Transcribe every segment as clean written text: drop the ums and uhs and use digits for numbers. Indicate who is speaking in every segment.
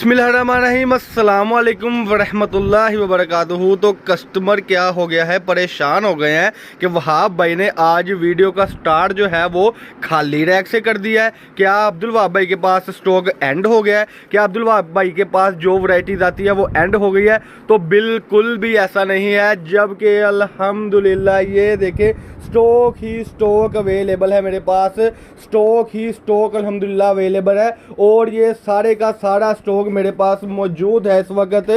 Speaker 1: बिस्मिल्लाहिर्रहमानिर्रहीम, अस्सलामु अलैकुम वरहमतुल्लाहि वबरकातुहू। तो कस्टमर क्या हो गया है, परेशान हो गए हैं कि वहाब भाई ने आज वीडियो का स्टार्ट जो है वो खाली रैक से कर दिया है। क्या अब्दुल वहाब भाई के पास स्टॉक एंड हो गया है? क्या अब्दुल वहाब भाई के पास जो वैरायटीज आती है वो एंड हो गई है? तो बिल्कुल भी ऐसा नहीं है, जबकि अल्हम्दुलिल्लाह ये देखे स्टॉक ही स्टॉक अवेलेबल है मेरे पास, स्टॉक ही स्टॉक अल्हम्दुलिल्लाह अवेलेबल है। और ये सारे का सारा स्टॉक मेरे पास मौजूद है इस वक्त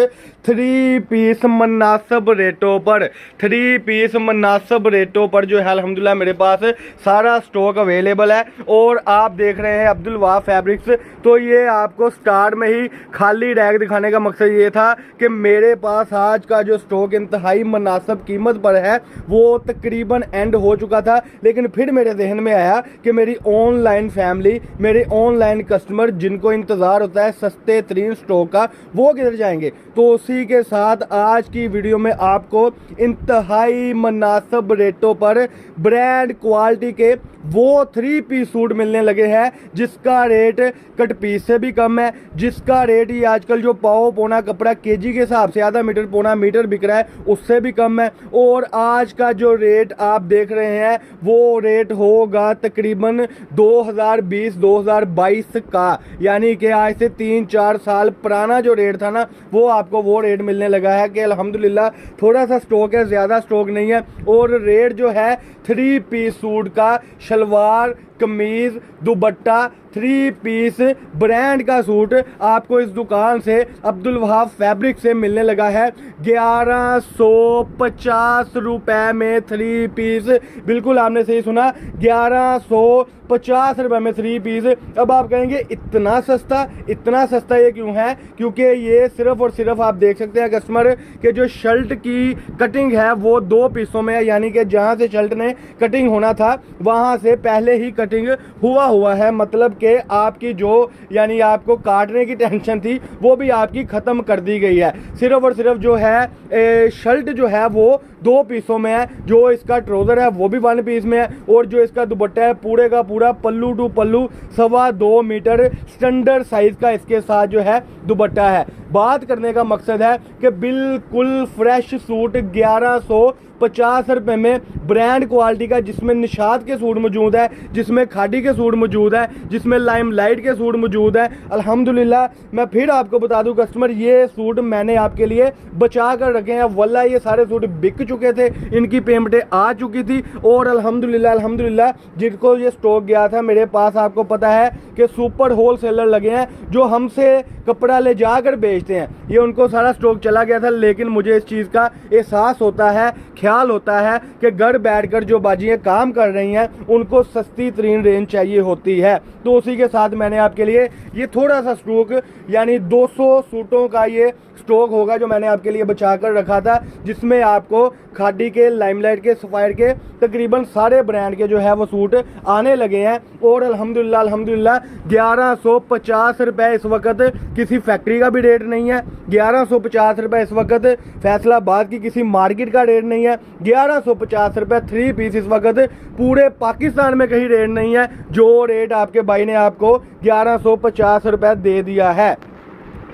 Speaker 1: 3 पीस मुनासिब रेटों पर, 3 पीस मुनासिब रेटों पर जो है अल्हम्दुलिल्लाह मेरे पास सारा स्टॉक अवेलेबल है। और आप देख रहे हैं अब्दुल वहाब फैब्रिक्स। तो ये आपको स्टार्ट में ही खाली रैक दिखाने का मकसद ये था कि मेरे पास आज का जो स्टॉक इंतहाई मुनासिब कीमत पर है वो तकरीबन एंड हो चुका था। लेकिन फिर मेरे जहन में आया कि मेरी ऑनलाइन फैमिली, मेरे ऑनलाइन कस्टमर जिनको इंतज़ार होता है सस्ते तरीन स्टॉक का, वो किधर जाएंगे। तो उसी के साथ आज की वीडियो में आपको इंतहाई मुनासिब रेटों पर ब्रांड क्वालिटी के वो 3 पीस सूट मिलने लगे हैं जिसका रेट कट पीस से भी कम है, जिसका रेट ये आजकल जो पाव पौना कपड़ा केजी के हिसाब से आधा मीटर पौना मीटर बिक रहा है उससे भी कम है। और आज का जो रेट आप देख रहे हैं वो रेट होगा तकरीबन 2020-2022 का, यानी कि आज से 3-4 साल पुराना जो रेट था ना वो आपको वो रेट मिलने लगा है कि अल्हम्दुलिल्लाह थोड़ा सा स्टॉक है, ज़्यादा स्टॉक नहीं है। और रेट जो है 3 पीस सूट का, शलवार कमीज दुपट्टा 3 पीस ब्रांड का सूट आपको इस दुकान से अब्दुल वहाब फैब्रिक से मिलने लगा है 1150 रुपए में 3 पीस। बिल्कुल आपने सही सुना, 1150 रुपए में 3 पीस। अब आप कहेंगे इतना सस्ता ये क्यों है? क्योंकि ये सिर्फ और सिर्फ आप देख सकते हैं कस्टमर के जो शर्ट की कटिंग है वो 2 पीसों में है, यानी कि जहां से शर्ट ने कटिंग होना था वहां से पहले ही कटिंग हुआ है। मतलब कि आपकी जो यानी आपको काटने की टेंशन थी वो भी आपकी खत्म कर दी गई है। सिर्फ और सिर्फ जो है शर्ट जो है वो 2 पीसों में है, जो इसका ट्राउजर है वो भी 1 पीस में है, और जो इसका दुपट्टा है पूरे का पूरा पल्लू टू पल्लू 2.25 मीटर स्टैंडर्ड साइज का इसके साथ जो है दुपट्टा है। बात करने का मकसद है कि बिल्कुल फ्रेश सूट 1150 रुपए में ब्रांड क्वालिटी का, जिसमें निशात के सूट मौजूद है, जिसमें खादी के सूट मौजूद है, जिसमें लाइम लाइट के सूट मौजूद है। अल्हम्दुलिल्लाह मैं फिर आपको बता दूं कस्टमर, ये सूट मैंने आपके लिए बचा कर रखे हैं। वल्लाह ये सारे सूट बिक चुके थे, इनकी पेमेंटें आ चुकी थी। और अल्हम्दुलिल्लाह जिनको ये स्टॉक गया था मेरे पास, आपको पता है कि सुपर होल सेलर लगे हैं जो हमसे कपड़ा ले जाकर बेचते हैं, ये उनको सारा स्टॉक चला गया था। लेकिन मुझे इस चीज़ का एहसास होता है, ख्याल होता है कि घर बैठकर जो बाजियाँ काम कर रही हैं उनको सस्ती तरीन रेंज चाहिए होती है। तो उसी के साथ मैंने आपके लिए ये थोड़ा सा स्टॉक यानी 200 सूटों का ये स्टॉक होगा जो मैंने आपके लिए बचा कर रखा था, जिसमें आपको खादी के, लाइमलाइट के, सफायर के तकरीबन सारे ब्रांड के जो है वो सूट आने लगे हैं। और अल्हम्दुलिल्लाह 1150 रुपए इस वक्त किसी फैक्ट्री का भी रेट नहीं है, 1150 रुपए इस वक्त फैसलाबाद की किसी मार्केट का रेट नहीं है, 1150 रुपए 3 पीस इस वक्त पूरे पाकिस्तान में कहीं रेट नहीं है जो रेट आपके भाई ने आपको 1150 रुपए दे दिया है।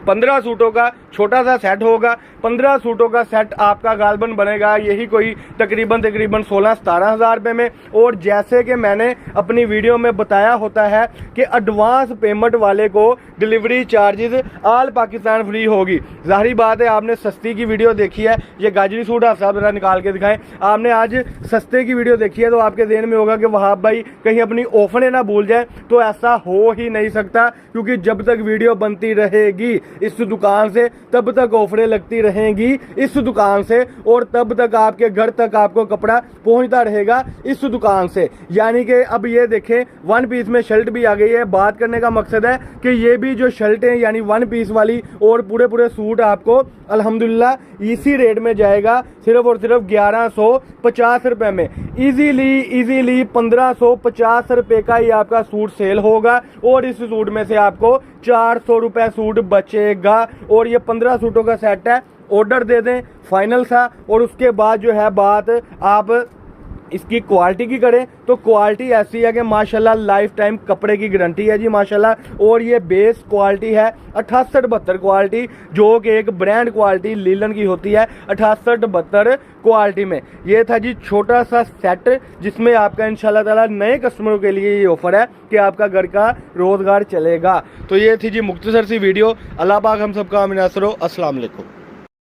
Speaker 1: 15 सूटों का छोटा सा सेट होगा, 15 सूटों का सेट आपका गालबन बनेगा यही कोई तकरीबन 16-17 हज़ार रुपये में। और जैसे कि मैंने अपनी वीडियो में बताया होता है कि एडवांस पेमेंट वाले को delivery charges all Pakistan free होगी। ज़ाहिर बात है, आपने सस्ती की वीडियो देखी है, ये गाजरी सूट आप साहब ज़रा निकाल के दिखाएं। आपने आज सस्ते की वीडियो देखी है तो आपके ज़हन में होगा कि वहाब भाई कहीं अपनी ऑफरें ना भूल जाए। तो ऐसा हो ही नहीं सकता, क्योंकि जब तक वीडियो बनती रहेगी इस दुकान से तब तक ऑफरें लगती रहेंगी इस दुकान से, और तब तक आपके घर तक आपको कपड़ा पहुंचता रहेगा इस दुकान से। यानी कि अब ये देखें 1 पीस में शर्ट भी आ गई है। बात करने का मकसद है कि ये भी जो शर्ट है यानी 1 पीस वाली और पूरे सूट आपको अल्हम्दुलिल्लाह इसी रेट में जाएगा, सिर्फ और सिर्फ 1150 रुपए में। इजीली 1550 रुपए का ही आपका सूट सेल होगा, और इस सूट में से आपको 400 रुपए सूट बचेगा। और ये 15 सूटों का सेट है, ऑर्डर दे दें फाइनल सा, और उसके बाद जो है बात आप इसकी क्वालिटी की करें तो क्वालिटी ऐसी है कि माशाल्लाह लाइफ टाइम कपड़े की गारंटी है जी माशाल्लाह। और ये बेस क्वालिटी है 68-72 क्वालिटी, जो कि एक ब्रांड क्वालिटी लीलन की होती है 68-72 क्वालिटी में। ये था जी छोटा सा सेट, जिसमें आपका इंशाल्लाह ताला नए कस्टमरों के लिए ये ऑफर है कि आपका घर का रोजगार चलेगा। तो ये थी जी मुख्तसर सी वीडियो। अल्लाह पाक हम सबका आमीन नासर हो। अस्सलाम वालेकुम।